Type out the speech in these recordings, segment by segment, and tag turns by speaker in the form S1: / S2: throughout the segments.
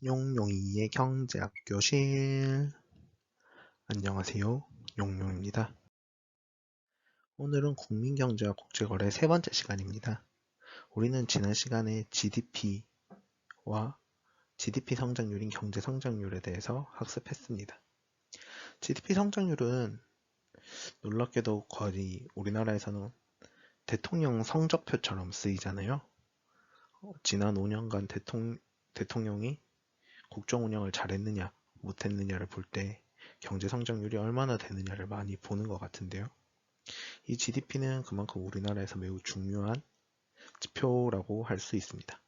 S1: 용용이의 경제학 교실. 안녕하세요. 용용입니다. 오늘은 국민경제와 국제거래 세 번째 시간입니다. 우리는 지난 시간에 GDP와 GDP 성장률인 경제 성장률에 대해서 학습했습니다. GDP 성장률은 놀랍게도 거의 우리나라에서는 대통령 성적표처럼 쓰이잖아요. 지난 5년간 대통령이 국정 운영을 잘했느냐, 못했느냐를 볼 때 경제 성장률이 얼마나 되느냐를 많이 보는 것 같은데요. 이 GDP는 그만큼 우리나라에서 매우 중요한 지표라고 할 수 있습니다.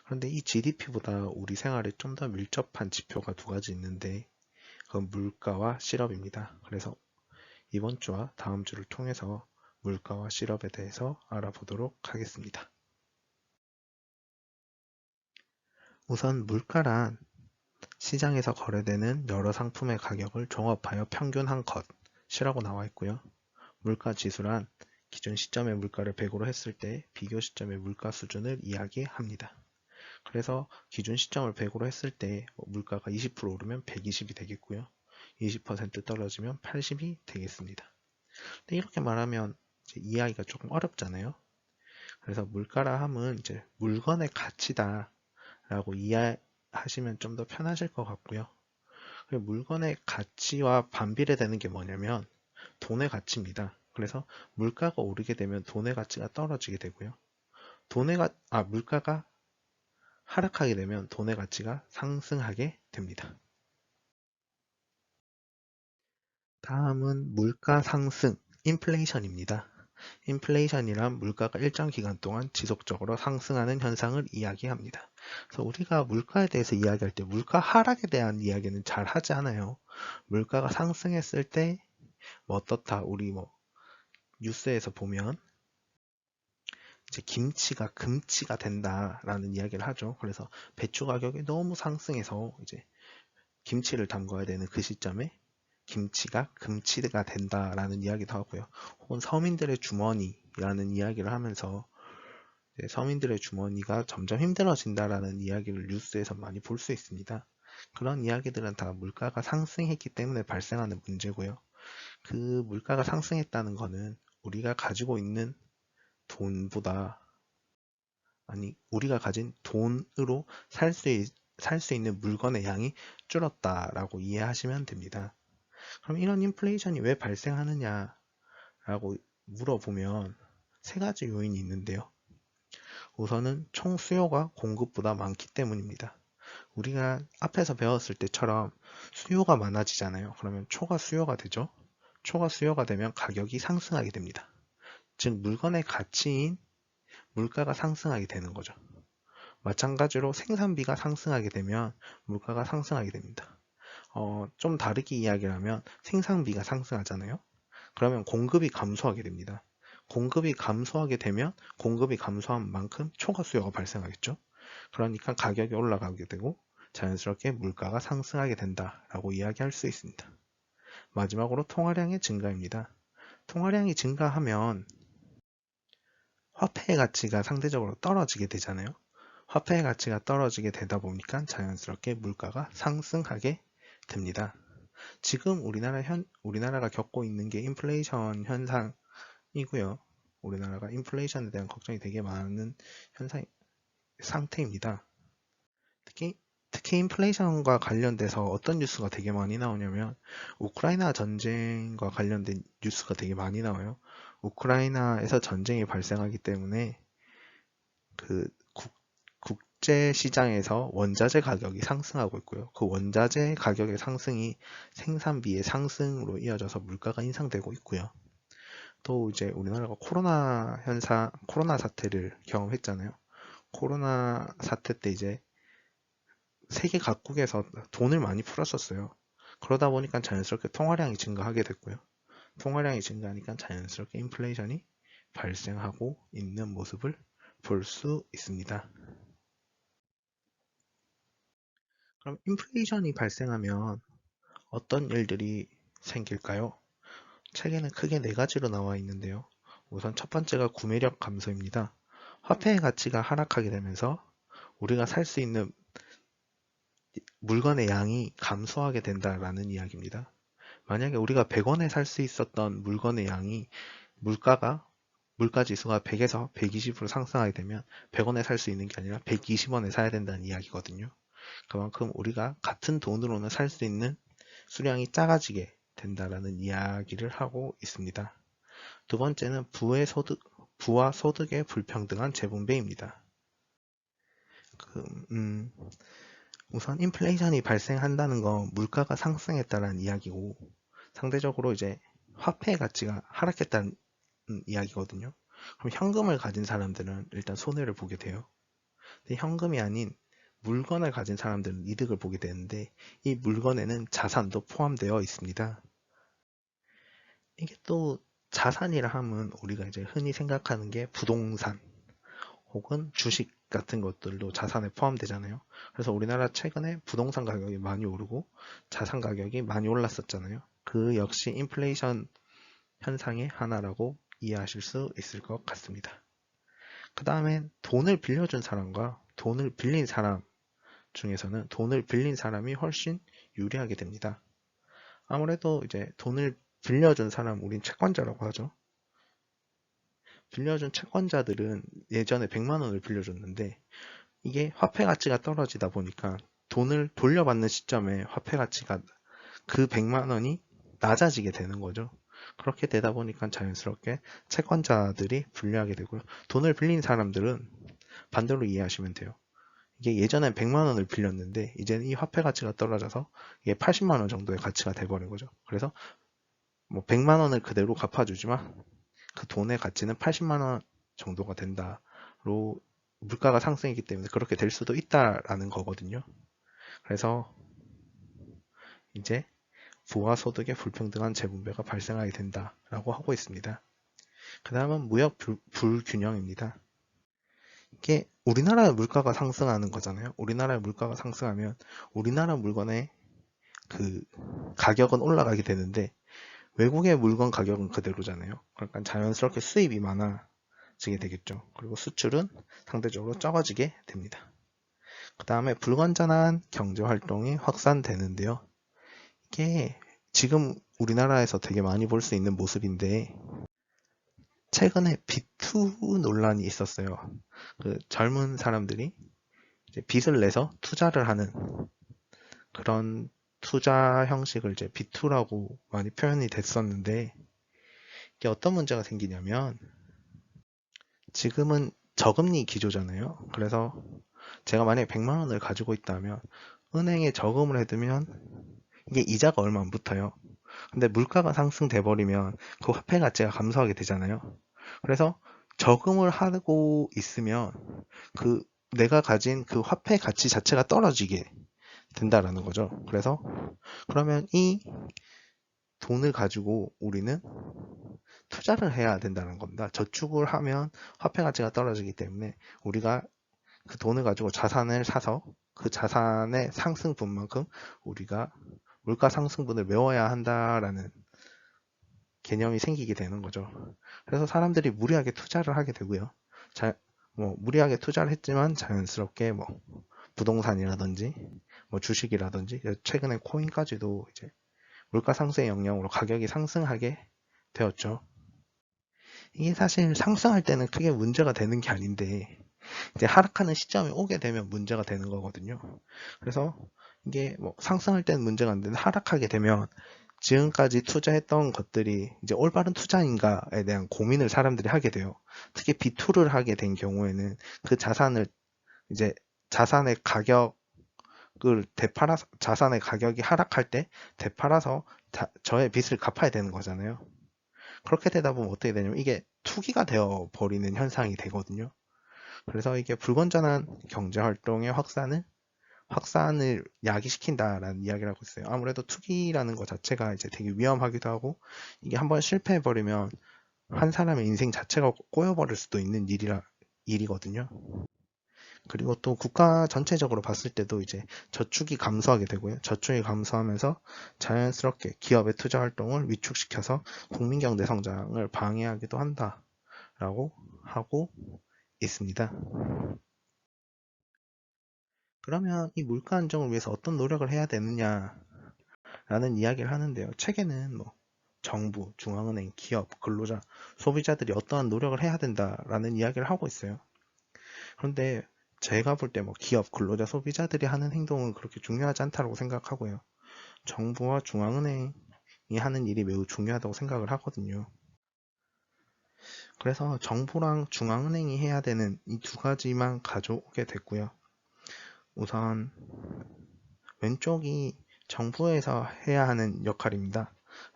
S1: 그런데 이 GDP보다 우리 생활에 좀 더 밀접한 지표가 두 가지 있는데 그건 물가와 실업입니다. 그래서 이번 주와 다음 주를 통해서 물가와 실업에 대해서 알아보도록 하겠습니다. 우선 물가란 시장에서 거래되는 여러 상품의 가격을 종합하여 평균한 것이라고 나와 있고요. 물가 지수란 기준 시점의 물가를 100으로 했을 때 비교 시점의 물가 수준을 이야기합니다. 그래서 기준 시점을 100으로 했을 때 물가가 20% 오르면 120이 되겠고요. 20% 떨어지면 80이 되겠습니다. 근데 이렇게 말하면 이제 이해하기가 조금 어렵잖아요. 그래서 물가라 함은 이제 물건의 가치다 라고 이해하시면 좀 더 편하실 것 같고요. 물건의 가치와 반비례되는 게 뭐냐면 돈의 가치입니다. 그래서 물가가 오르게 되면 돈의 가치가 떨어지게 되고요. 물가가 하락하게 되면 돈의 가치가 상승하게 됩니다. 다음은 물가 상승, 인플레이션입니다. 인플레이션이란 물가가 일정 기간 동안 지속적으로 상승하는 현상을 이야기합니다. 그래서 우리가 물가에 대해서 이야기할 때 물가 하락에 대한 이야기는 잘 하지 않아요. 물가가 상승했을 때 뭐 어떻다, 우리 뭐 뉴스에서 보면 이제 김치가 금치가 된다라는 이야기를 하죠. 그래서 배추 가격이 너무 상승해서 이제 김치를 담궈야 되는 그 시점에 김치가 금치가 된다라는 이야기도 하고요. 혹은 서민들의 주머니라는 이야기를 하면서 서민들의 주머니가 점점 힘들어진다라는 이야기를 뉴스에서 많이 볼 수 있습니다. 그런 이야기들은 다 물가가 상승했기 때문에 발생하는 문제고요. 그 물가가 상승했다는 거는 우리가 가지고 있는 돈보다 우리가 가진 돈으로 살 수 있는 물건의 양이 줄었다라고 이해하시면 됩니다. 그럼 이런 인플레이션이 왜 발생하느냐라고 물어보면 세 가지 요인이 있는데요. 우선은 총 수요가 공급보다 많기 때문입니다. 우리가 앞에서 배웠을 때처럼 수요가 많아지잖아요. 그러면 초과 수요가 되죠. 초과 수요가 되면 가격이 상승하게 됩니다. 즉 물건의 가치인 물가가 상승하게 되는 거죠. 마찬가지로 생산비가 상승하게 되면 물가가 상승하게 됩니다. 좀 다르게 이야기를 하면 생산비가 상승하잖아요. 그러면 공급이 감소하게 됩니다. 공급이 감소하게 되면 공급이 감소한 만큼 초과 수요가 발생하겠죠. 그러니까 가격이 올라가게 되고 자연스럽게 물가가 상승하게 된다라고 이야기할 수 있습니다. 마지막으로 통화량의 증가입니다. 통화량이 증가하면 화폐의 가치가 상대적으로 떨어지게 되잖아요. 화폐의 가치가 떨어지게 되다 보니까 자연스럽게 물가가 상승하게 됩니다. 지금 우리나라가 겪고 있는 게 인플레이션 현상이고요. 우리나라가 인플레이션에 대한 걱정이 되게 많은 상태입니다. 특히 인플레이션과 관련돼서 어떤 뉴스가 되게 많이 나오냐면 우크라이나 전쟁과 관련된 뉴스가 되게 많이 나와요. 우크라이나에서 전쟁이 발생하기 때문에 그 국제 시장에서 원자재 가격이 상승하고 있고요. 그 원자재 가격의 상승이 생산비의 상승으로 이어져서 물가가 인상되고 있고요. 또 이제 우리나라가 코로나 사태를 경험했잖아요. 코로나 사태 때 이제 세계 각국에서 돈을 많이 풀었었어요. 그러다 보니까 자연스럽게 통화량이 증가하게 됐고요. 통화량이 증가하니까 자연스럽게 인플레이션이 발생하고 있는 모습을 볼 수 있습니다. 그럼 인플레이션이 발생하면 어떤 일들이 생길까요? 책에는 크게 네 가지로 나와 있는데요. 우선 첫 번째가 구매력 감소입니다. 화폐의 가치가 하락하게 되면서 우리가 살 수 있는 물건의 양이 감소하게 된다라는 이야기입니다. 만약에 우리가 100원에 살 수 있었던 물건의 양이 물가 지수가 100에서 120으로 상승하게 되면 100원에 살 수 있는 게 아니라 120원에 사야 된다는 이야기거든요. 그만큼 우리가 같은 돈으로는 살 수 있는 수량이 작아지게 된다라는 이야기를 하고 있습니다. 두 번째는 부와 소득의 불평등한 재분배입니다. 그, 음, 우선 인플레이션이 발생한다는 건 물가가 상승했다는 이야기고 상대적으로 이제 화폐의 가치가 하락했다는 이야기거든요. 그럼 현금을 가진 사람들은 일단 손해를 보게 돼요. 근데 현금이 아닌 물건을 가진 사람들은 이득을 보게 되는데 이 물건에는 자산도 포함되어 있습니다. 이게 또 자산이라 하면 우리가 이제 흔히 생각하는 게 부동산 혹은 주식 같은 것들도 자산에 포함되잖아요. 그래서 우리나라 최근에 부동산 가격이 많이 오르고 자산 가격이 많이 올랐었잖아요. 그 역시 인플레이션 현상의 하나라고 이해하실 수 있을 것 같습니다. 그 다음에 돈을 빌려준 사람과 돈을 빌린 사람 중에서는 돈을 빌린 사람이 훨씬 유리하게 됩니다. 아무래도 이제 돈을 빌려준 사람, 우린 채권자라고 하죠. 빌려준 채권자들은 예전에 100만 원을 빌려줬는데 이게 화폐 가치가 떨어지다 보니까 돈을 돌려받는 시점에 화폐 가치가 그 100만 원이 낮아지게 되는 거죠. 그렇게 되다 보니까 자연스럽게 채권자들이 불리하게 되고요. 돈을 빌린 사람들은 반대로 이해하시면 돼요. 이게 예전엔 100만 원을 빌렸는데 이제는 이 화폐 가치가 떨어져서 이게 80만 원 정도의 가치가 돼버린 거죠. 그래서 뭐 100만 원을 그대로 갚아주지만 그 돈의 가치는 80만 원 정도가 된다로 물가가 상승했기 때문에 그렇게 될 수도 있다라는 거거든요. 그래서 이제 부와 소득의 불평등한 재분배가 발생하게 된다라고 하고 있습니다. 그 다음은 무역 불균형입니다. 이게 우리나라의 물가가 상승하는 거잖아요. 우리나라의 물가가 상승하면 우리나라 물건의 그 가격은 올라가게 되는데 외국의 물건 가격은 그대로잖아요. 그러니까 자연스럽게 수입이 많아지게 되겠죠. 그리고 수출은 상대적으로 적어지게 됩니다. 그 다음에 불건전한 경제 활동이 확산되는데요. 이게 지금 우리나라에서 되게 많이 볼 수 있는 모습인데 최근에 비투 논란이 있었어요. 그 젊은 사람들이 이제 빚을 내서 투자를 하는 그런 투자 형식을 이제 비투라고 많이 표현이 됐었는데 이게 어떤 문제가 생기냐면 지금은 저금리 기조잖아요. 그래서 제가 만약에 100만 원을 가지고 있다면 은행에 저금을 해두면 이게 이자가 얼마 안 붙어요. 근데 물가가 상승돼 버리면 그 화폐 가치가 감소하게 되잖아요. 그래서 저금을 하고 있으면 그 내가 가진 그 화폐 가치 자체가 떨어지게 된다라는 거죠. 그래서 그러면 이 돈을 가지고 우리는 투자를 해야 된다는 겁니다. 저축을 하면 화폐 가치가 떨어지기 때문에 우리가 그 돈을 가지고 자산을 사서 그 자산의 상승분만큼 우리가 물가 상승분을 메워야 한다라는 개념이 생기게 되는 거죠. 그래서 사람들이 무리하게 투자를 하게 되고요. 무리하게 투자를 했지만 자연스럽게 뭐 부동산이라든지 뭐 주식이라든지 최근에 코인까지도 이제 물가 상승의 영향으로 가격이 상승하게 되었죠. 이게 사실 상승할 때는 크게 문제가 되는 게 아닌데 이제 하락하는 시점이 오게 되면 문제가 되는 거거든요. 그래서 이게 뭐 상승할 때는 문제가 안 되는데 하락하게 되면 지금까지 투자했던 것들이 이제 올바른 투자인가에 대한 고민을 사람들이 하게 돼요. 특히 비투를 하게 된 경우에는 그 자산을 이제 자산의 가격을 자산의 가격이 하락할 때 되팔아서 저의 빚을 갚아야 되는 거잖아요. 그렇게 되다 보면 어떻게 되냐면 이게 투기가 되어 버리는 현상이 되거든요. 그래서 이게 불건전한 경제 활동의 확산을 야기시킨다라는 이야기를 하고 있어요. 아무래도 투기라는 것 자체가 이제 되게 위험하기도 하고 이게 한번 실패해버리면 한 사람의 인생 자체가 꼬여버릴 수도 있는 일이거든요. 그리고 또 국가 전체적으로 봤을 때도 이제 저축이 감소하게 되고요. 저축이 감소하면서 자연스럽게 기업의 투자 활동을 위축시켜서 국민 경제 성장을 방해하기도 한다라고 하고 있습니다. 그러면 이 물가 안정을 위해서 어떤 노력을 해야 되느냐라는 이야기를 하는데요. 책에는 뭐 정부, 중앙은행, 기업, 근로자, 소비자들이 어떠한 노력을 해야 된다라는 이야기를 하고 있어요. 그런데 제가 볼 때 뭐 기업, 근로자, 소비자들이 하는 행동은 그렇게 중요하지 않다고 생각하고요. 정부와 중앙은행이 하는 일이 매우 중요하다고 생각을 하거든요. 그래서 정부랑 중앙은행이 해야 되는 이 두 가지만 가져오게 됐고요. 우선 왼쪽이 정부에서 해야 하는 역할입니다.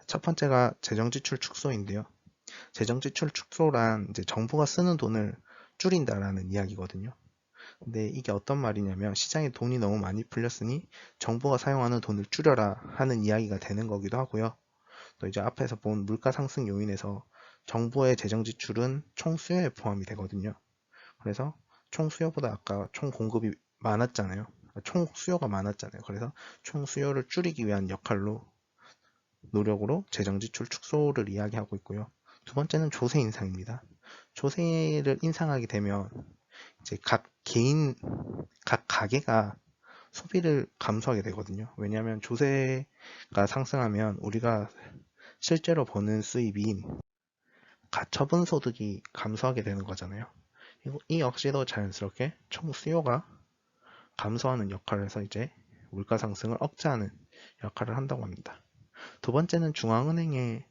S1: 첫 번째가 재정지출 축소인데요. 재정지출 축소란 이제 정부가 쓰는 돈을 줄인다라는 이야기거든요. 근데 이게 어떤 말이냐면 시장에 돈이 너무 많이 풀렸으니 정부가 사용하는 돈을 줄여라 하는 이야기가 되는 거기도 하고요. 또 이제 앞에서 본 물가 상승 요인에서 정부의 재정 지출은 총 수요에 포함이 되거든요. 그래서 총 수요보다 아까 총 공급이 많았잖아요. 총 수요가 많았잖아요. 그래서 총 수요를 줄이기 위한 역할로 노력으로 재정 지출 축소를 이야기하고 있고요. 두 번째는 조세 인상입니다. 조세를 인상하게 되면 이제 각 개인, 각 가게가 소비를 감소하게 되거든요. 왜냐하면 조세가 상승하면 우리가 실제로 버는 수입인 가처분 소득이 감소하게 되는 거잖아요. 이 역시도 자연스럽게 총 수요가 감소하는 역할을 해서 이제 물가 상승을 억제하는 역할을 한다고 합니다. 두 번째는 중앙은행의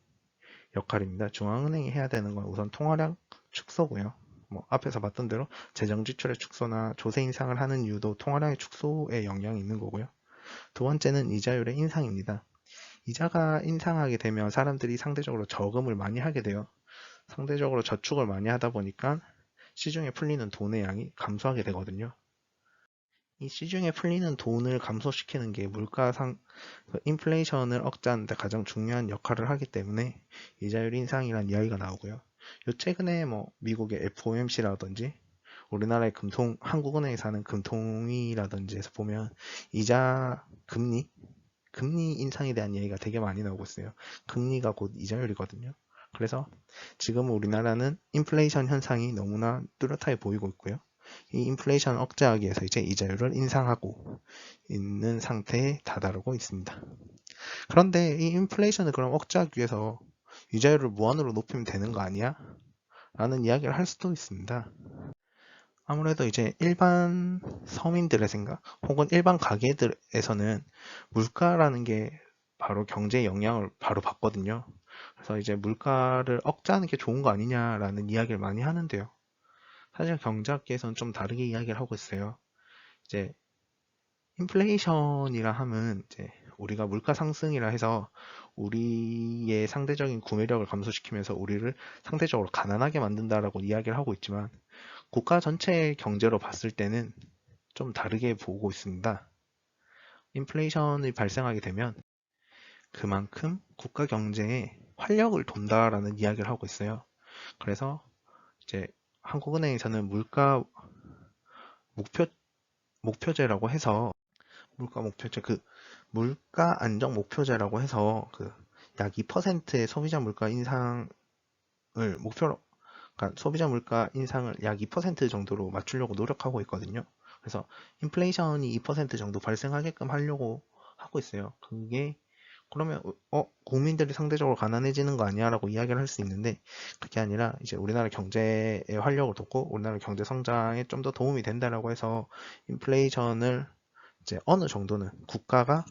S1: 역할입니다. 중앙은행이 해야 되는 건 우선 통화량 축소고요. 뭐 앞에서 봤던 대로 재정 지출의 축소나 조세 인상을 하는 이유도 통화량의 축소에 영향이 있는 거고요. 두 번째는 이자율의 인상입니다. 이자가 인상하게 되면 사람들이 상대적으로 저금을 많이 하게 돼요. 상대적으로 저축을 많이 하다 보니까 시중에 풀리는 돈의 양이 감소하게 되거든요. 이 시중에 풀리는 돈을 감소시키는 게 인플레이션을 억제하는 데 가장 중요한 역할을 하기 때문에 이자율 인상이라는 이야기가 나오고요. 요 최근에 뭐 미국의 FOMC라든지 우리나라의 한국은행에서 하는 금통위라든지에서 보면 이자 금리 인상에 대한 얘기가 되게 많이 나오고 있어요. 금리가 곧 이자율이거든요. 그래서 지금 우리나라는 인플레이션 현상이 너무나 뚜렷하게 보이고 있고요. 이 인플레이션 억제하기 위해서 이제 이자율을 인상하고 있는 상태에 다다르고 있습니다. 그런데 이 인플레이션을 그럼 억제하기 위해서 이자율을 무한으로 높이면 되는 거 아니야? 라는 이야기를 할 수도 있습니다. 아무래도 이제 일반 서민들의 생각 혹은 일반 가게들에서는 물가라는 게 바로 경제에 영향을 바로 받거든요. 그래서 이제 물가를 억제하는 게 좋은 거 아니냐라는 이야기를 많이 하는데요. 사실 경제학계에서는 좀 다르게 이야기를 하고 있어요. 이제 인플레이션이라 하면 이제 우리가 물가 상승이라 해서 우리의 상대적인 구매력을 감소시키면서 우리를 상대적으로 가난하게 만든다라고 이야기를 하고 있지만 국가 전체의 경제로 봤을 때는 좀 다르게 보고 있습니다. 인플레이션이 발생하게 되면 그만큼 국가 경제에 활력을 돈다라는 이야기를 하고 있어요. 그래서 이제 한국은행에서는 목표, 목표제라고 해서 물가 안정 목표제라고 해서 약 2%의 소비자 물가 인상을 목표로 그러니까 소비자 물가 인상을 약 2% 정도로 맞추려고 노력하고 있거든요. 그래서 인플레이션이 2% 정도 발생하게끔 하려고 하고 있어요. 그게 그러면 국민들이 상대적으로 가난해지는 거 아니야? 라고 이야기를 할 수 있는데 그게 아니라 이제 우리나라 경제의 활력을 돋고 우리나라 경제 성장에 좀 더 도움이 된다라고 해서 인플레이션을 이제 어느 정도는 국가가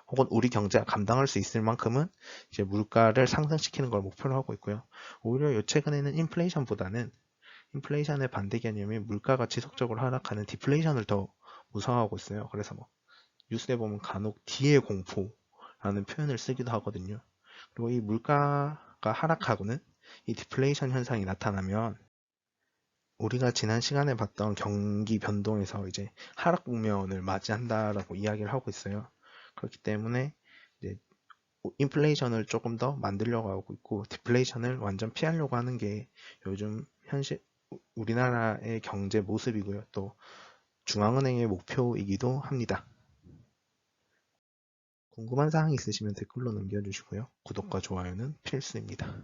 S1: 혹은 우리 경제가 감당할 수 있을 만큼은 이제 물가를 상승시키는 걸 목표로 하고 있고요. 오히려 요 최근에는 인플레이션의 반대 개념이 물가가 지속적으로 하락하는 디플레이션을 더 무서워하고 있어요. 그래서 뭐 뉴스에 보면 간혹 D의 공포라는 표현을 쓰기도 하거든요. 그리고 이 물가가 하락하고는 이 디플레이션 현상이 나타나면 우리가 지난 시간에 봤던 경기 변동에서 이제 하락 국면을 맞이한다라고 이야기를 하고 있어요. 그렇기 때문에 이제 인플레이션을 조금 더 만들려고 하고 있고 디플레이션을 완전 피하려고 하는 게 요즘 현실 우리나라의 경제 모습이고요. 또 중앙은행의 목표이기도 합니다. 궁금한 사항 있으시면 댓글로 남겨주시고요. 구독과 좋아요는 필수입니다.